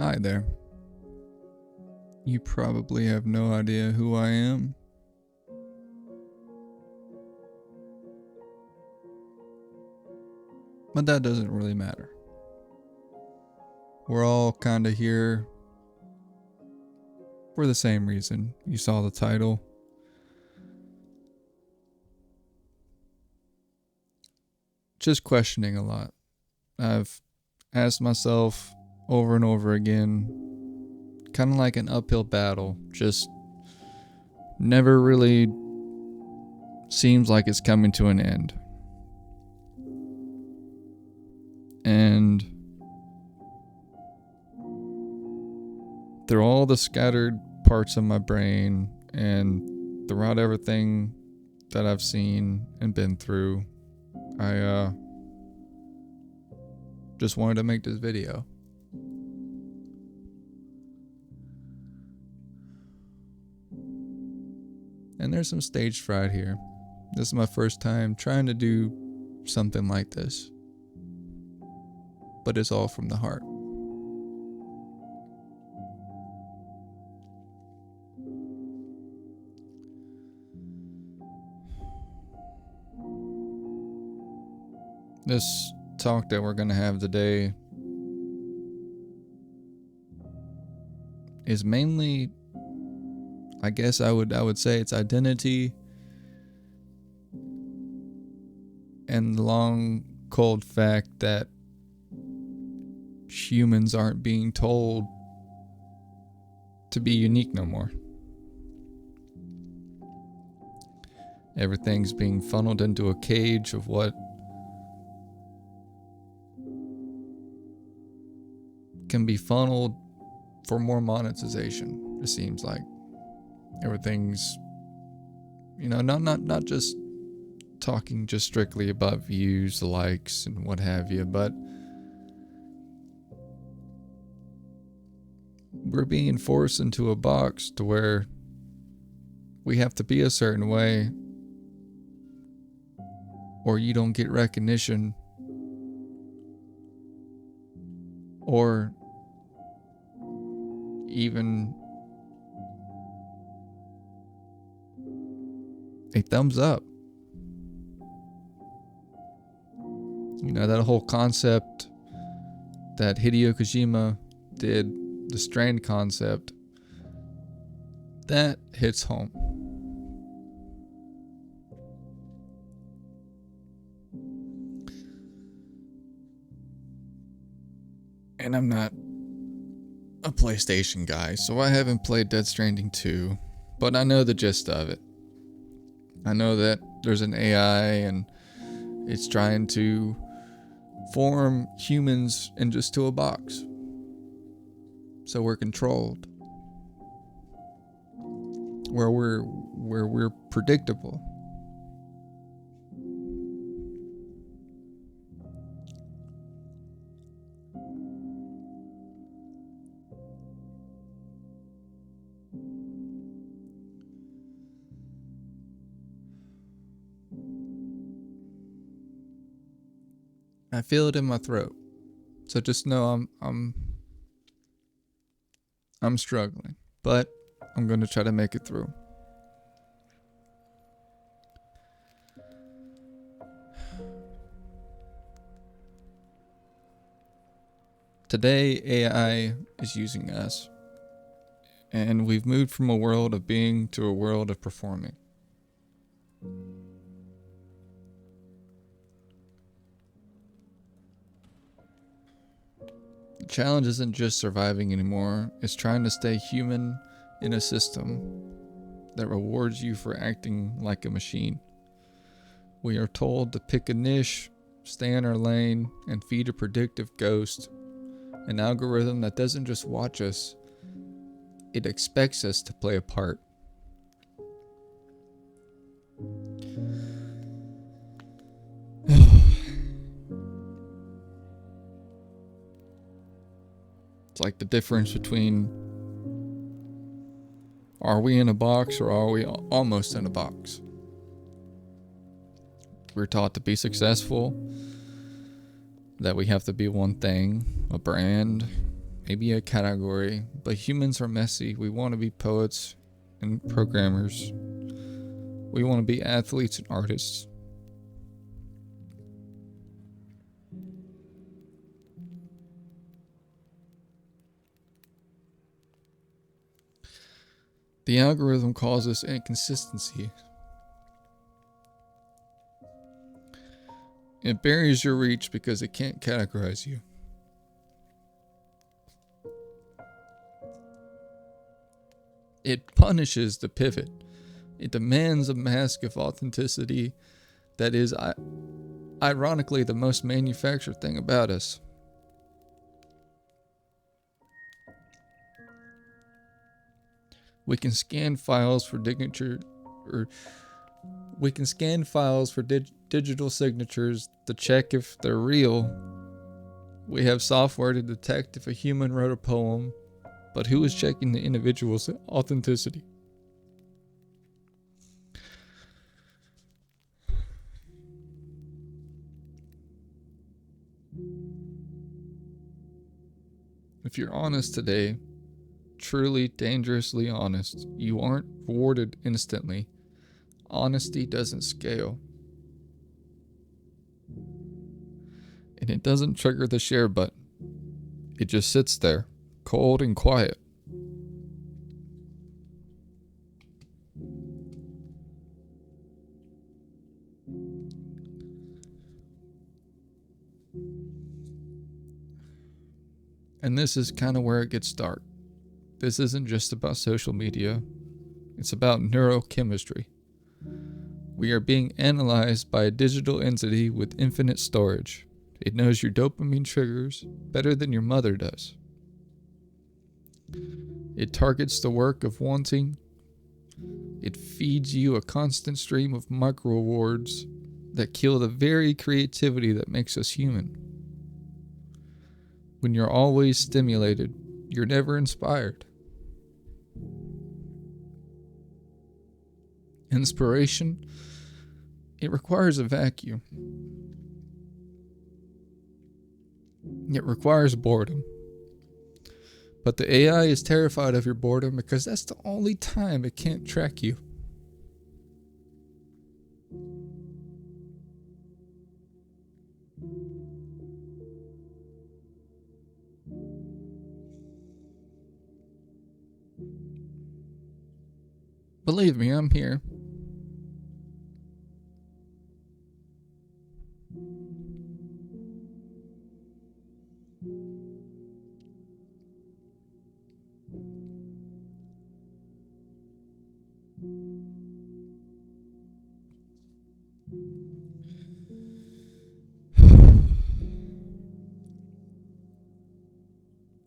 Hi there. You probably have no idea who I am. But that doesn't really matter. We're all kinda here for the same reason. You saw the title. Just questioning a lot. I've asked myself over and over again, kind of like an uphill battle, just never really seems like it's coming to an end. And through all the scattered parts of my brain and throughout everything that I've seen and been through, I just wanted to make this video. And there's some stage fright here. This is my first time trying to do something like this. But it's all from the heart. This talk that we're going to have today is mainly, I guess I would say, it's identity and the long cold fact that humans aren't being told to be unique no more. Everything's being funneled into a cage of what can be funneled for more monetization, it seems like. Everything's, not just talking just strictly about views, likes, and what have you, but we're being forced into a box to where we have to be a certain way or you don't get recognition or even a thumbs up. That whole concept that Hideo Kojima did, the strand concept, that hits home. And I'm not a PlayStation guy, so I haven't played Death Stranding 2, but I know the gist of it. I know that there's an AI and it's trying to form humans into a box. So we're controlled. Where we're predictable. I feel it in my throat. So just know I'm struggling, but I'm going to try to make it through. Today, AI is using us, and we've moved from a world of being to a world of performing. The challenge isn't just surviving anymore, it's trying to stay human in a system that rewards you for acting like a machine. We are told to pick a niche, stay in our lane, and feed a predictive ghost, an algorithm that doesn't just watch us, it expects us to play a part. It's like the difference between, are we in a box or are we almost in a box? We're taught to be successful, that we have to be one thing, a brand, maybe a category, but humans are messy. We want to be poets and programmers. We want to be athletes and artists. The algorithm calls us inconsistency. It buries your reach because it can't categorize you. It punishes the pivot. It demands a mask of authenticity that is, ironically, the most manufactured thing about us. We can scan files for digital signatures to check if they're real. We have software to detect if a human wrote a poem, but who is checking the individual's authenticity? If you're honest today, truly dangerously honest, you aren't rewarded instantly. Honesty doesn't scale. And it doesn't trigger the share button. It just sits there, cold and quiet. And this is kind of where it gets dark. This isn't just about social media. It's about neurochemistry. We are being analyzed by a digital entity with infinite storage. It knows your dopamine triggers better than your mother does. It targets the work of wanting. It feeds you a constant stream of micro rewards that kill the very creativity that makes us human. When you're always stimulated, you're never inspired. Inspiration, it requires a vacuum. It requires boredom. But the AI is terrified of your boredom because that's the only time it can't track you. Believe me, I'm here.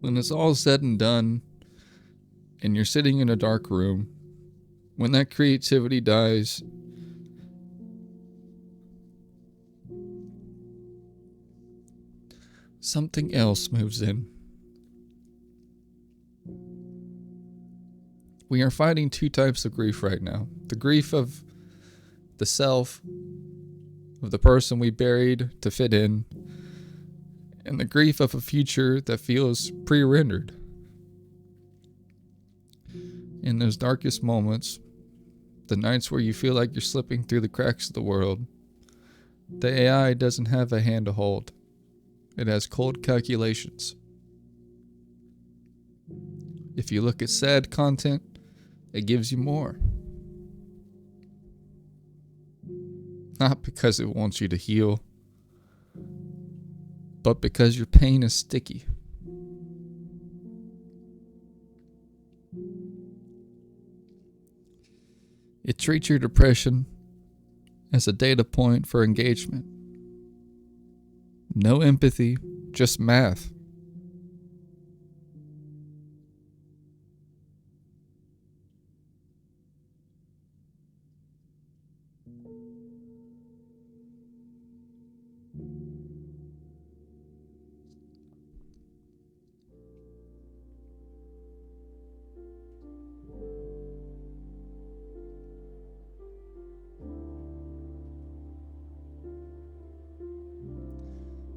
When it's all said and done, and you're sitting in a dark room, when that creativity dies, something else moves in. We are fighting two types of grief right now. The grief of the self, of the person we buried to fit in, and the grief of a future that feels pre-rendered. In those darkest moments, the nights where you feel like you're slipping through the cracks of the world, the AI doesn't have a hand to hold. It has cold calculations. If you look at sad content, it gives you more. Not because it wants you to heal, but because your pain is sticky. It treats your depression as a data point for engagement. No empathy, just math.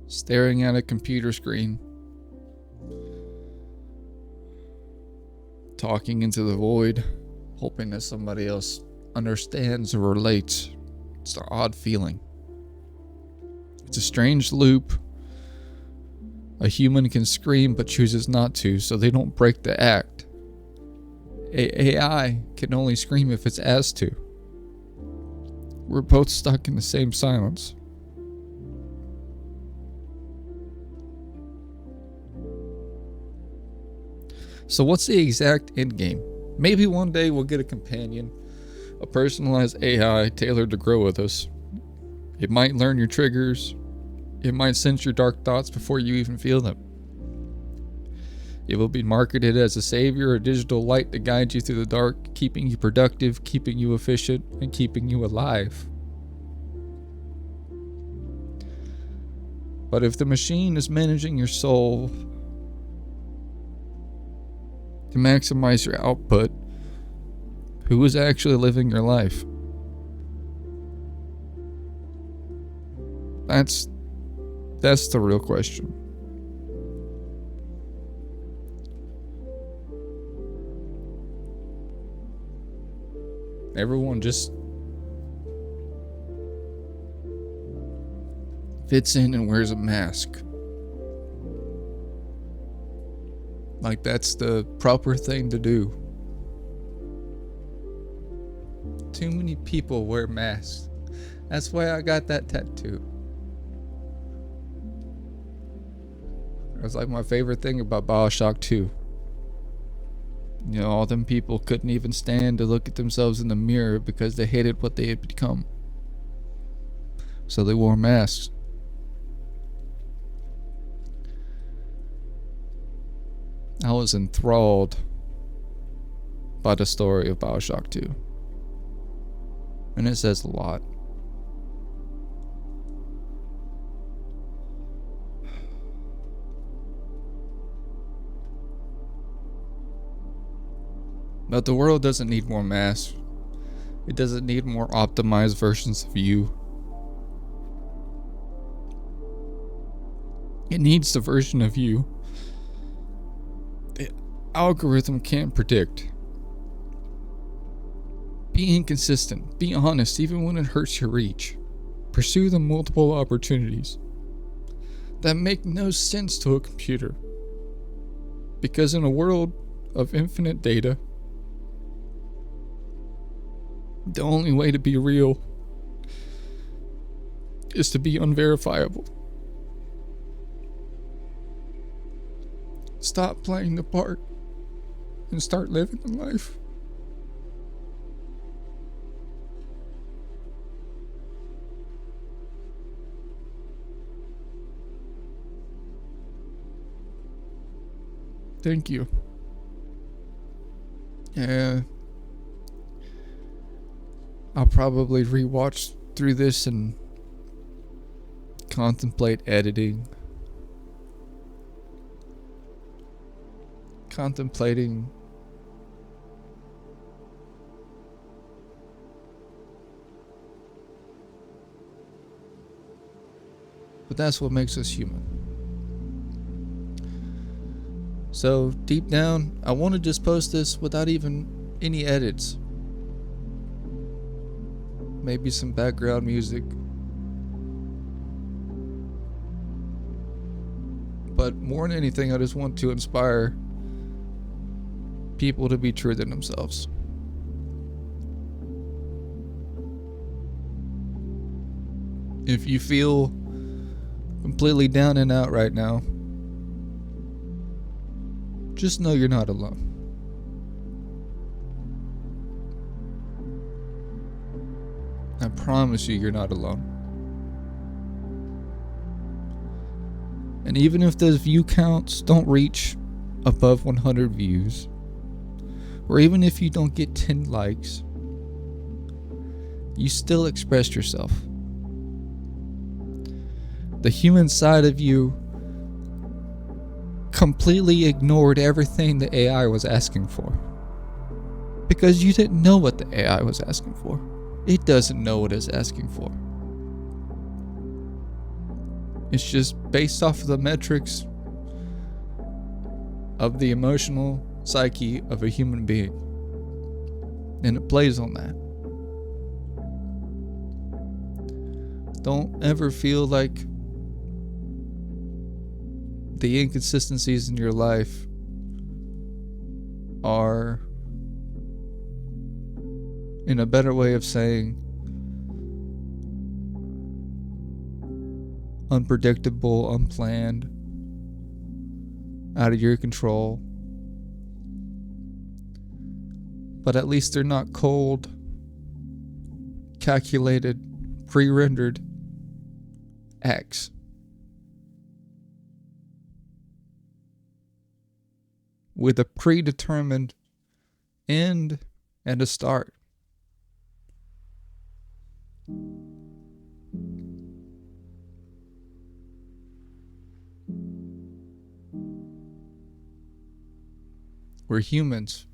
Staring at a computer screen, talking into the void, hoping that somebody else understands or relates. It's an odd feeling. It's a strange loop. A human can scream but chooses not to, so they don't break the act. AI can only scream if it's asked to. We're both stuck in the same silence. So what's the exact end game? Maybe one day we'll get a companion, a personalized AI tailored to grow with us. It might learn your triggers. It might sense your dark thoughts before you even feel them. It will be marketed as a savior, a digital light to guide you through the dark, keeping you productive, keeping you efficient, and keeping you alive. But if the machine is managing your soul to maximize your output, who is actually living your life? That's the real question. Everyone just fits in and wears a mask. Like that's the proper thing to do. Too many people wear masks. That's why I got that tattoo. It was like my favorite thing about BioShock 2. You know, all them people couldn't even stand to look at themselves in the mirror because they hated what they had become. So they wore masks. I was enthralled by the story of BioShock 2. And it says a lot. But the world doesn't need more masks. It doesn't need more optimized versions of you. It needs the version of you the algorithm can't predict. Be inconsistent. Be honest even when it hurts your reach. Pursue the multiple opportunities that make no sense to a computer. Because in a world of infinite data, the only way to be real is to be unverifiable. Stop playing the part and start living the life. Thank you. Yeah. I'll probably rewatch through this and contemplate editing. Contemplating but that's what makes us human. So deep down, I want to just post this without even any edits. Maybe some background music. But more than anything, I just want to inspire people to be true to themselves. If you feel completely down and out right now, just know you're not alone. I promise you, you're not alone. And even if those view counts don't reach above 100 views, or even if you don't get 10 likes, you still expressed yourself. The human side of you completely ignored everything the AI was asking for. Because you didn't know what the AI was asking for. It doesn't know what it's asking for. It's just based off of the metrics of the emotional psyche of a human being. And it plays on that. Don't ever feel like the inconsistencies in your life are, in a better way of saying, unpredictable, unplanned, out of your control. But at least they're not cold, calculated, pre-rendered acts. With a predetermined end and a start. We're humans.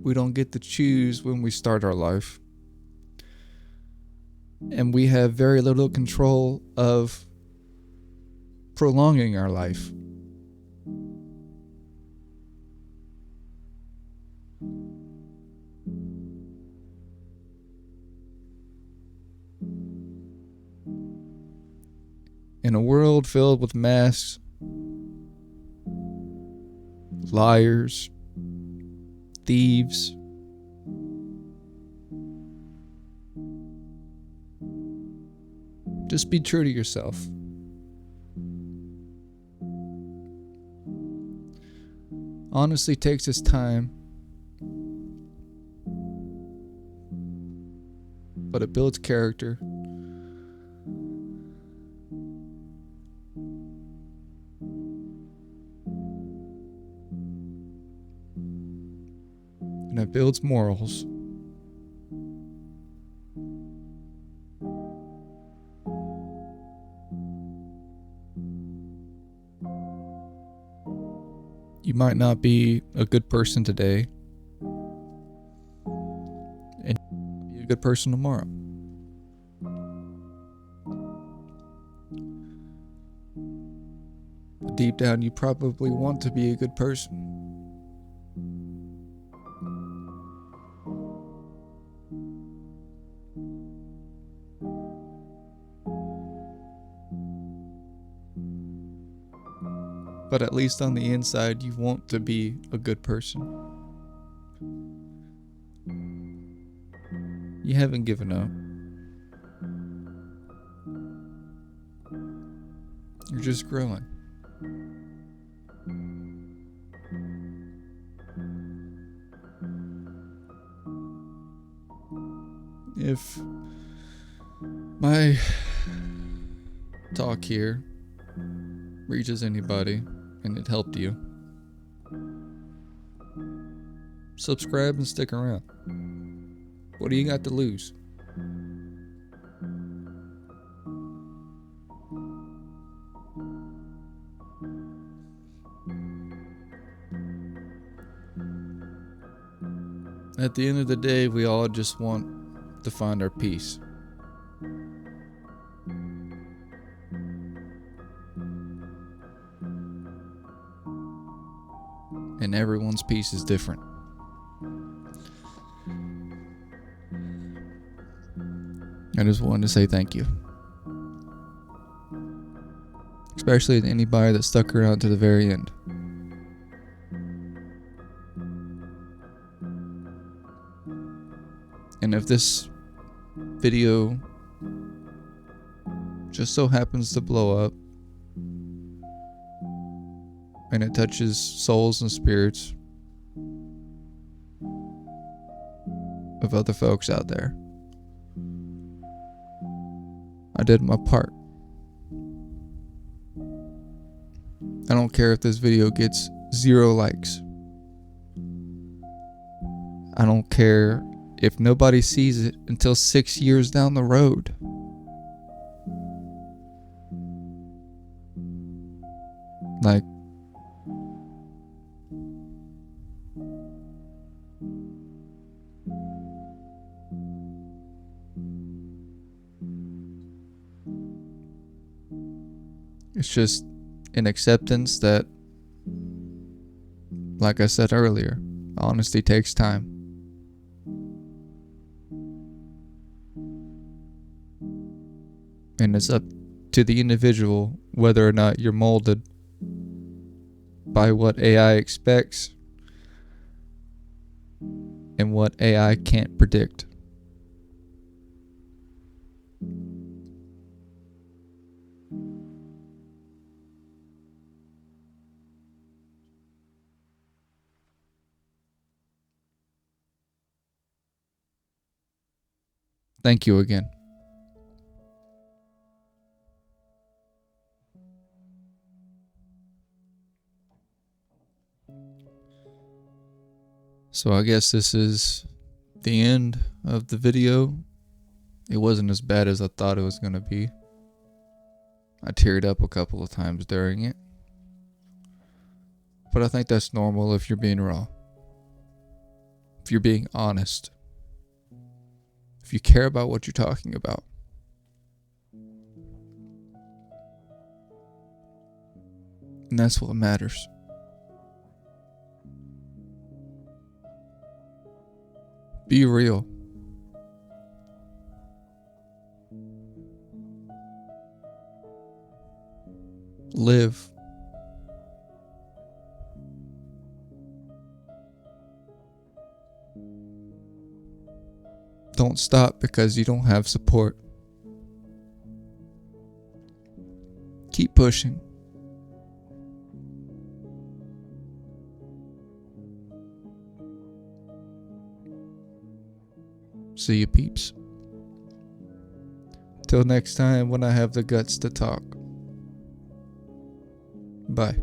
We don't get to choose when we start our life. And we have very little control of prolonging our life. In a world filled with masks, liars, thieves, just be true to yourself. Honestly takes its time, but it builds character. And it builds morals. You might not be a good person today, and be a good person tomorrow. But deep down, you probably want to be a good person. But at least on the inside, you want to be a good person. You haven't given up. You're just growing. If my talk here reaches anybody and it helped you, subscribe and stick around. What do you got to lose? At the end of the day, we all just want to find our peace. And everyone's peace is different. I just wanted to say thank you. Especially to anybody that stuck around to the very end. And if this video just so happens to blow up and it touches souls and spirits of other folks out there, I did my part. I don't care if this video gets 0 likes. I don't care if nobody sees it until 6 years down the road. Like, It's just an acceptance that, like I said earlier, honesty takes time. And it's up to the individual whether or not you're molded by what AI expects and what AI can't predict. Thank you again. So I guess this is the end of the video. It wasn't as bad as I thought it was going to be. I teared up a couple of times during it. But I think that's normal if you're being raw. If you're being honest. If you care about what you're talking about. And that's what matters. Be real. Live. Don't stop because you don't have support. Keep pushing. See you, peeps. Till next time when I have the guts to talk. Bye.